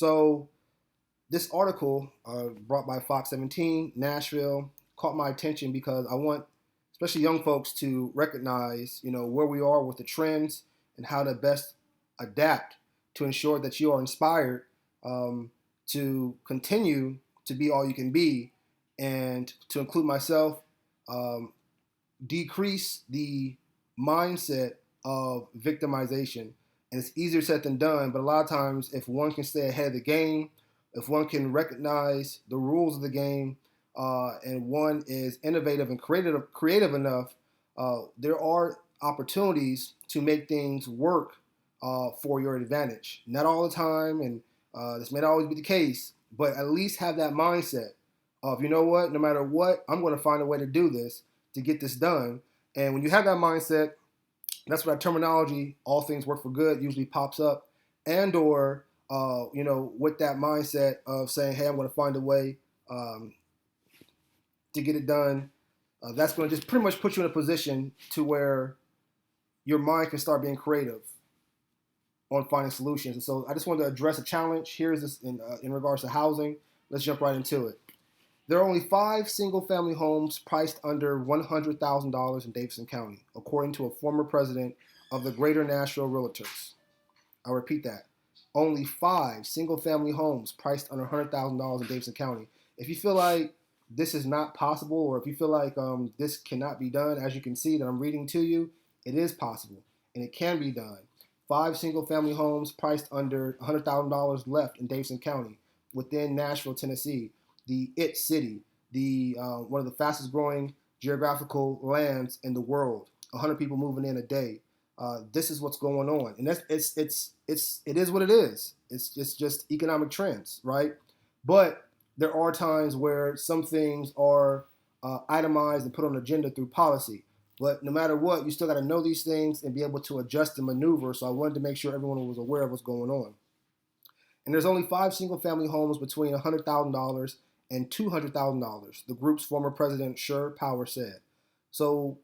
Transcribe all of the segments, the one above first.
So this article brought by Fox 17, Nashville, caught my attention because I want, especially young folks, to recognize, where we are with the trends and how to best adapt to ensure that you are inspired to continue to be all you can be, and to include myself, um, decrease the mindset of victimization. And it's easier said than done, but a lot of times, if one can stay ahead of the game, if one can recognize the rules of the game, and one is innovative and creative enough, there are opportunities to make things work for your advantage. Not all the time, and this may not always be the case, but at least have that mindset of, you know what, no matter what, I'm going to find a way to do this, to get this done. And when you have that mindset, that's where that terminology, all things work for good, usually pops up. And or, with that mindset of saying, hey, I'm going to find a way um, to get it done, that's going to just pretty much put you in a position to where your mind can start being creative on finding solutions. And so I just wanted to address a challenge. Here's this in regards to housing. Let's jump right into it. There are only 5 single-family homes priced under $100,000 in Davidson County, according to a former president of the Greater Nashville Realtors. I'll repeat that. Only 5 single-family homes priced under $100,000 in Davidson County. If you feel like this is not possible, or if you feel like this cannot be done, as you can see that I'm reading to you, it is possible, and it can be done. 5 single-family homes priced under $100,000 left in Davidson County within Nashville, Tennessee, the It City, the one of the fastest growing geographical lands in the world. 100 people moving in a day. This is what's going on, and it is what it is. It's just economic trends, right? But there are times where some things are itemized and put on an agenda through policy. But no matter what, you still got to know these things and be able to adjust and maneuver. So I wanted to make sure everyone was aware of what's going on. And there's only 5 single-family homes between $100,000 and $200,000, the group's former president, Sher Power, said. So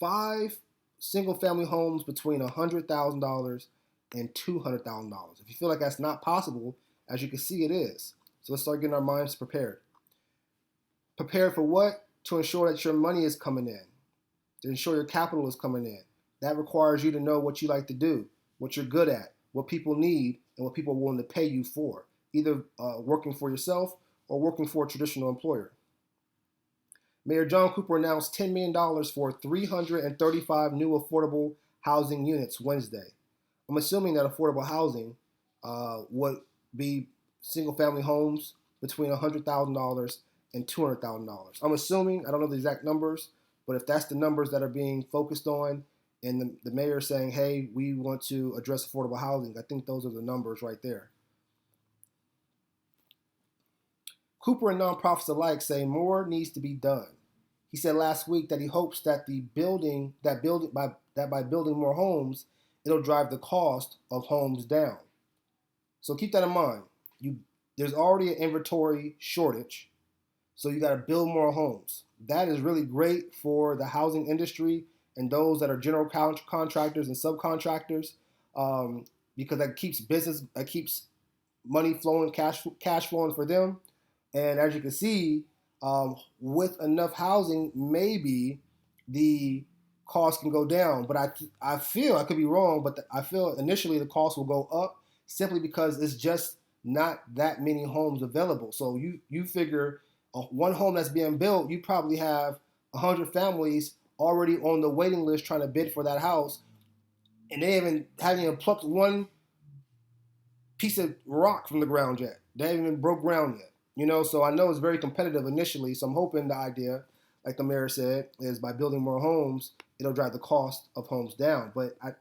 5 single-family homes between $100,000 and $200,000. If you feel like that's not possible, as you can see, it is. So let's start getting our minds prepared. Prepared for what? To ensure that your money is coming in, to ensure your capital is coming in. That requires you to know what you like to do, what you're good at, what people need, and what people are willing to pay you for, either working for yourself or working for a traditional employer. Mayor John Cooper announced $10 million for 335 new affordable housing units Wednesday. I'm assuming that affordable housing would be single-family homes between $100,000 and $200,000. I'm assuming, I don't know the exact numbers, but if that's the numbers that are being focused on, and the mayor saying, hey, we want to address affordable housing, I think those are the numbers right there. Cooper and nonprofits alike say more needs to be done. He said last week that he hopes that by building more homes, it'll drive the cost of homes down. So keep that in mind. There's already an inventory shortage, so you got to build more homes. That is really great for the housing industry and those that are general contractors and subcontractors, because that keeps money flowing, cash flowing for them. And as you can see, with enough housing, maybe the cost can go down. But I feel, I could be wrong, but I feel initially the cost will go up simply because it's just not that many homes available. So you figure one home that's being built, you probably have 100 families already on the waiting list trying to bid for that house, and they haven't even plucked one piece of rock from the ground yet. They haven't even broke ground yet. So I know it's very competitive initially. So I'm hoping the idea, like the mayor said, is by building more homes, it'll drive the cost of homes down. But I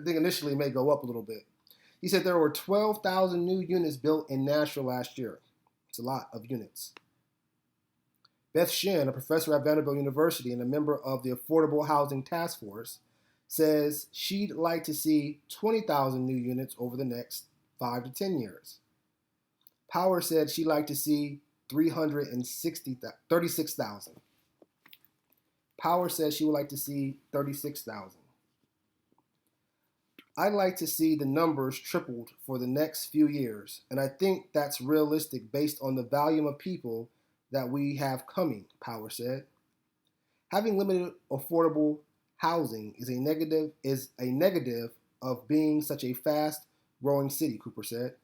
think initially it may go up a little bit. He said there were 12,000 new units built in Nashville last year. It's a lot of units. Beth Shin, a professor at Vanderbilt University and a member of the Affordable Housing Task Force, says she'd like to see 20,000 new units over the next 5 to 10 years. Power said she'd like to see 36,000. Power says she would like to see 36,000. I'd like to see the numbers tripled for the next few years, and I think that's realistic based on the volume of people that we have coming, Power said. Having limited affordable housing is a negative of being such a fast growing city, Cooper said.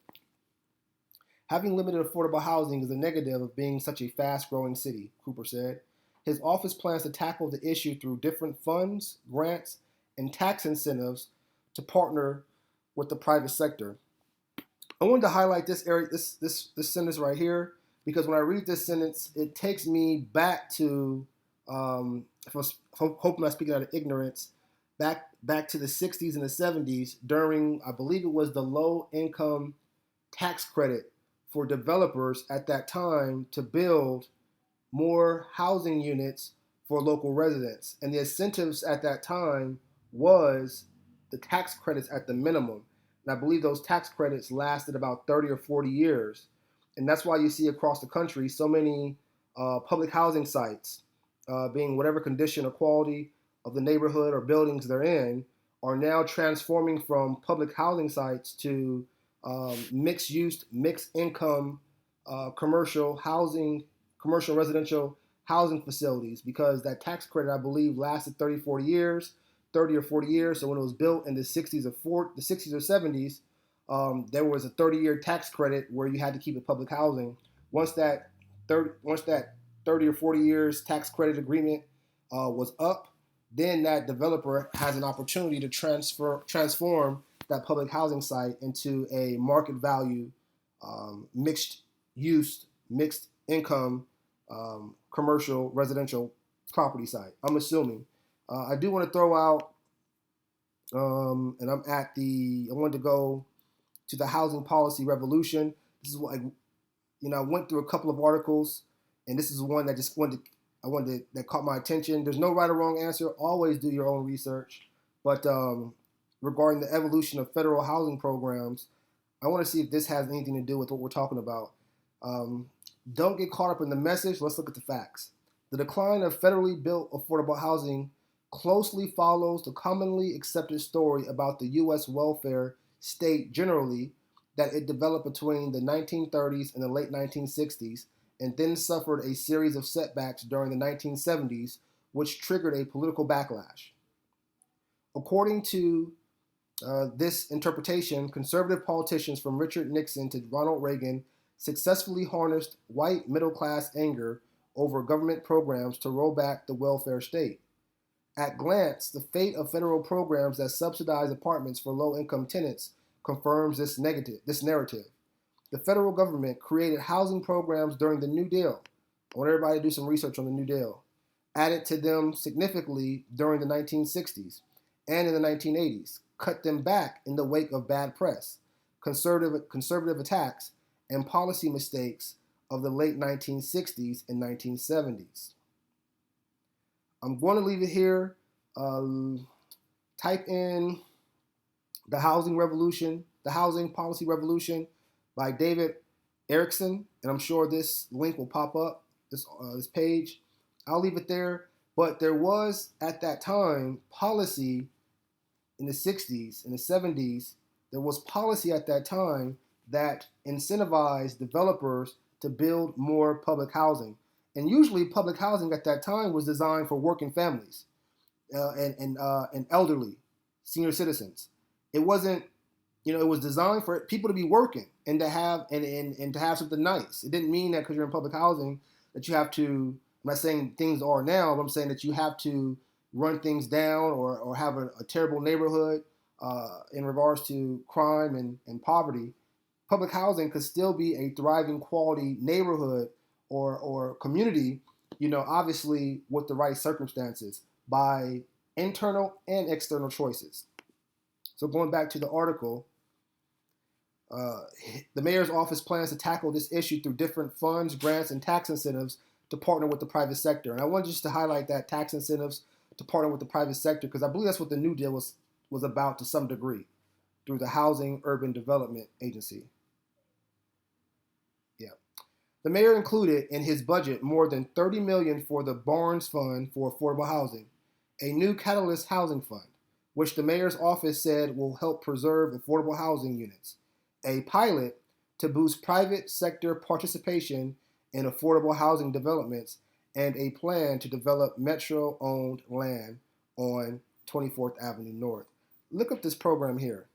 Having limited affordable housing is a negative of being such a fast growing city, Cooper said. His office plans to tackle the issue through different funds, grants, and tax incentives to partner with the private sector. I wanted to highlight this area, this sentence right here, because when I read this sentence, it takes me back to, if I'm hoping I'm speaking out of ignorance, back to the 60s and the 70s during, I believe it was the low income tax credit for developers at that time to build more housing units for local residents. And the incentives at that time was the tax credits at the minimum. And I believe those tax credits lasted about 30 or 40 years. And that's why you see across the country so many public housing sites, being whatever condition or quality of the neighborhood or buildings they're in, are now transforming from public housing sites to mixed use, mixed income, commercial housing, commercial residential housing facilities, because that tax credit, I believe, lasted 30 or 40 years. So when it was built in the 60s or 70s, there was a 30-year tax credit where you had to keep it public housing. Once that 30 or 40 years tax credit agreement was up, then that developer has an opportunity to transform that public housing site into a market value, mixed use, mixed income, commercial residential property site. I'm assuming. I do want to throw out, and I wanted to go to the housing policy revolution. This is what I went through a couple of articles, and this is one that that caught my attention. There's no right or wrong answer. Always do your own research. But regarding the evolution of federal housing programs, I want to see if this has anything to do with what we're talking about. Don't get caught up in the message. Let's look at the facts. The decline of federally built affordable housing closely follows the commonly accepted story about the U.S. welfare state generally, that it developed between the 1930s and the late 1960s, and then suffered a series of setbacks during the 1970s, which triggered a political backlash. According to this interpretation, conservative politicians from Richard Nixon to Ronald Reagan successfully harnessed white middle-class anger over government programs to roll back the welfare state. At glance, the fate of federal programs that subsidize apartments for low-income tenants confirms this narrative. The federal government created housing programs during the New Deal. I want everybody to do some research on the New Deal. Added to them significantly during the 1960s and in the 1980s. Cut them back in the wake of bad press, conservative attacks, and policy mistakes of the late 1960s and 1970s. I'm going to leave it here. Type in The Housing Revolution, The Housing Policy Revolution by David Erickson, and I'm sure this link will pop up, this page. I'll leave it there. But there was, at that time, policy in the 60s, in the 70s, there was policy at that time that incentivized developers to build more public housing. And usually public housing at that time was designed for working families and elderly, senior citizens. It wasn't, it was designed for people to be working and to have and to have something nice. It didn't mean that because you're in public housing that you have to, I'm not saying things are now, but I'm saying that you have to run things down or have a terrible neighborhood in regards to crime and poverty. Public housing could still be a thriving quality neighborhood or community, obviously with the right circumstances by internal and external choices. So going back to the article, the mayor's office plans to tackle this issue through different funds, grants, and tax incentives to partner with the private sector. And I want just to highlight that tax incentives to partner with the private sector, because I believe that's what the New Deal was about to some degree through the Housing Urban Development Agency. Yeah. The mayor included in his budget more than $30 million for the Barnes Fund for Affordable Housing, a new Catalyst Housing Fund, which the mayor's office said will help preserve affordable housing units, a pilot to boost private sector participation in affordable housing developments, and a plan to develop metro owned land on 24th Avenue North. Look up this program here,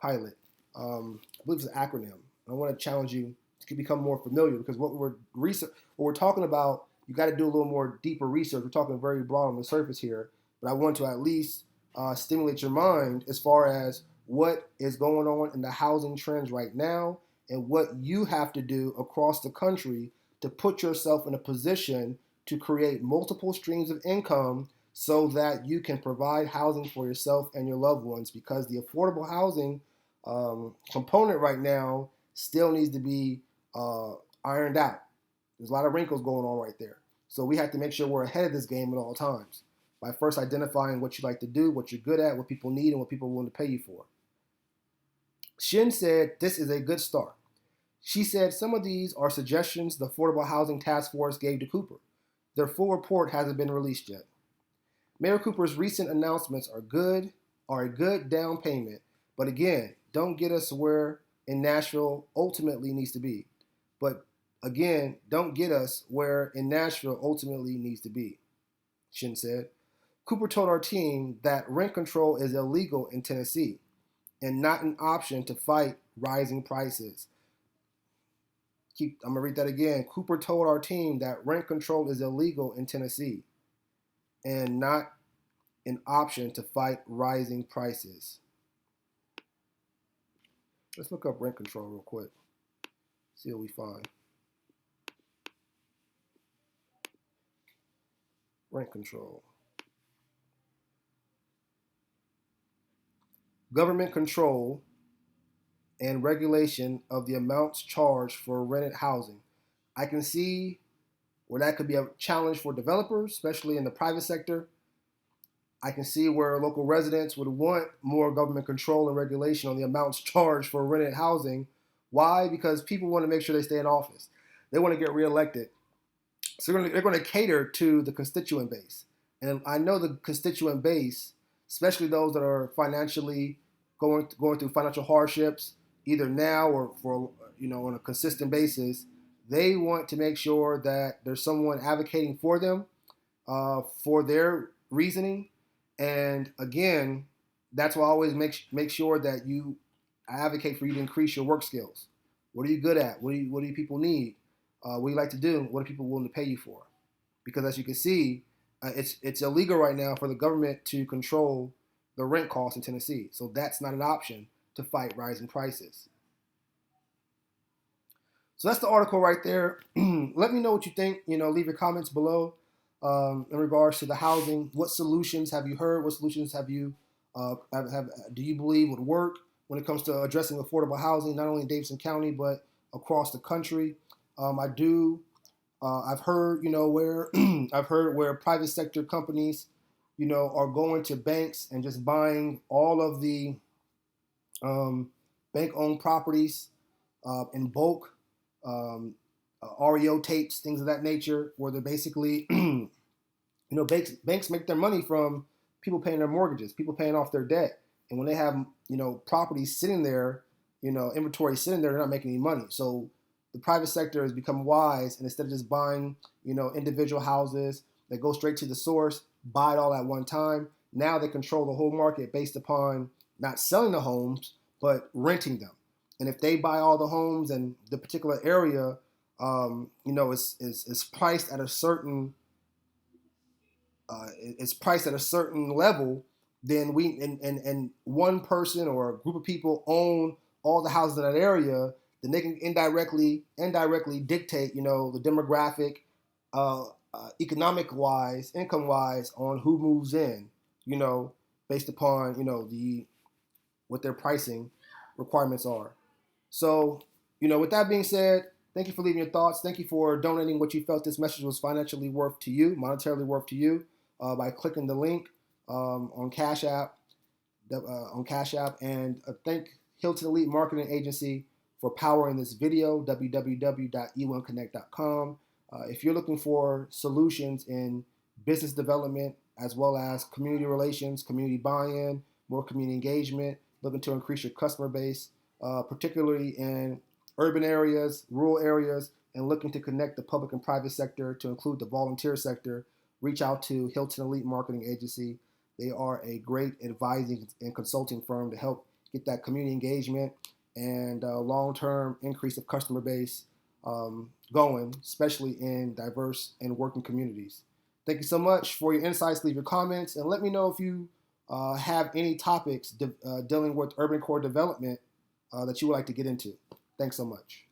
pilot. I believe it's an acronym. I want to challenge you to become more familiar because what we're talking about, you got to do a little more deeper research. We're talking very broad on the surface here, but I want to at least stimulate your mind as far as what is going on in the housing trends right now and what you have to do across the country to put yourself in a position to create multiple streams of income so that you can provide housing for yourself and your loved ones, because the affordable housing component right now still needs to be ironed out. There's a lot of wrinkles going on right there. So we have to make sure we're ahead of this game at all times by first identifying what you like to do, what you're good at, what people need, and what people are willing to pay you for. Shin said this is a good start. She said some of these are suggestions the Affordable Housing Task Force gave to Cooper. Their full report hasn't been released yet. Mayor Cooper's recent announcements are a good down payment, but again, don't get us where in Nashville ultimately needs to be. But again, don't get us where in Nashville ultimately needs to be, Shin said. Cooper told our team that rent control is illegal in Tennessee and not an option to fight rising prices. I'm going to read that again. Cooper told our team that rent control is illegal in Tennessee and not an option to fight rising prices. Let's look up rent control real quick. See what we find. Rent control. Government control and regulation of the amounts charged for rented housing. I can see where that could be a challenge for developers, especially in the private sector. I can see where local residents would want more government control and regulation on the amounts charged for rented housing. Why? Because people want to make sure they stay in office. They want to get reelected. So they're going to cater to the constituent base. And I know the constituent base, especially those that are financially going through financial hardships, either now or for on a consistent basis, they want to make sure that there's someone advocating for them, for their reasoning. And again, that's why I always make sure that I advocate for you to increase your work skills. What are you good at? What do people need? What do you like to do? What are people willing to pay you for? Because as you can see, it's illegal right now for the government to control the rent costs in Tennessee. So that's not an option to fight rising prices. So that's the article right there. Let me know what you think. Leave your comments below in regards to the housing. What solutions have you heard? What solutions have you do you believe would work when it comes to addressing affordable housing, not only in Davidson County but across the country? I've heard where I've heard where private sector companies are going to banks and just buying all of the bank-owned properties in bulk, REO tapes, things of that nature, where they're basically, banks make their money from people paying their mortgages, people paying off their debt. And when they have, properties sitting there, inventory sitting there, they're not making any money. So the private sector has become wise, and instead of just buying, individual houses that go straight to the source, buy it all at one time, now they control the whole market based upon not selling the homes, but renting them. And if they buy all the homes in the particular area, is priced at a certain level, then and one person or a group of people own all the houses in that area, then they can indirectly dictate, the demographic, economic wise, income wise, on who moves in, based upon what their pricing requirements are. So, with that being said, thank you for leaving your thoughts. Thank you for donating what you felt this message was financially worth to you, monetarily worth to you, by clicking the link on Cash App. And thank Hylton Elite Marketing Agency for powering this video, www.e1connect.com. If you're looking for solutions in business development as well as community relations, community buy-in, more community engagement, looking to increase your customer base, particularly in urban areas, rural areas, and looking to connect the public and private sector to include the volunteer sector, reach out to Hylton Elite Marketing Agency. They are a great advising and consulting firm to help get that community engagement and long-term increase of customer base going, especially in diverse and working communities. Thank you so much for your insights. Leave your comments and let me know if you have any topics dealing with urban core development that you would like to get into. Thanks so much.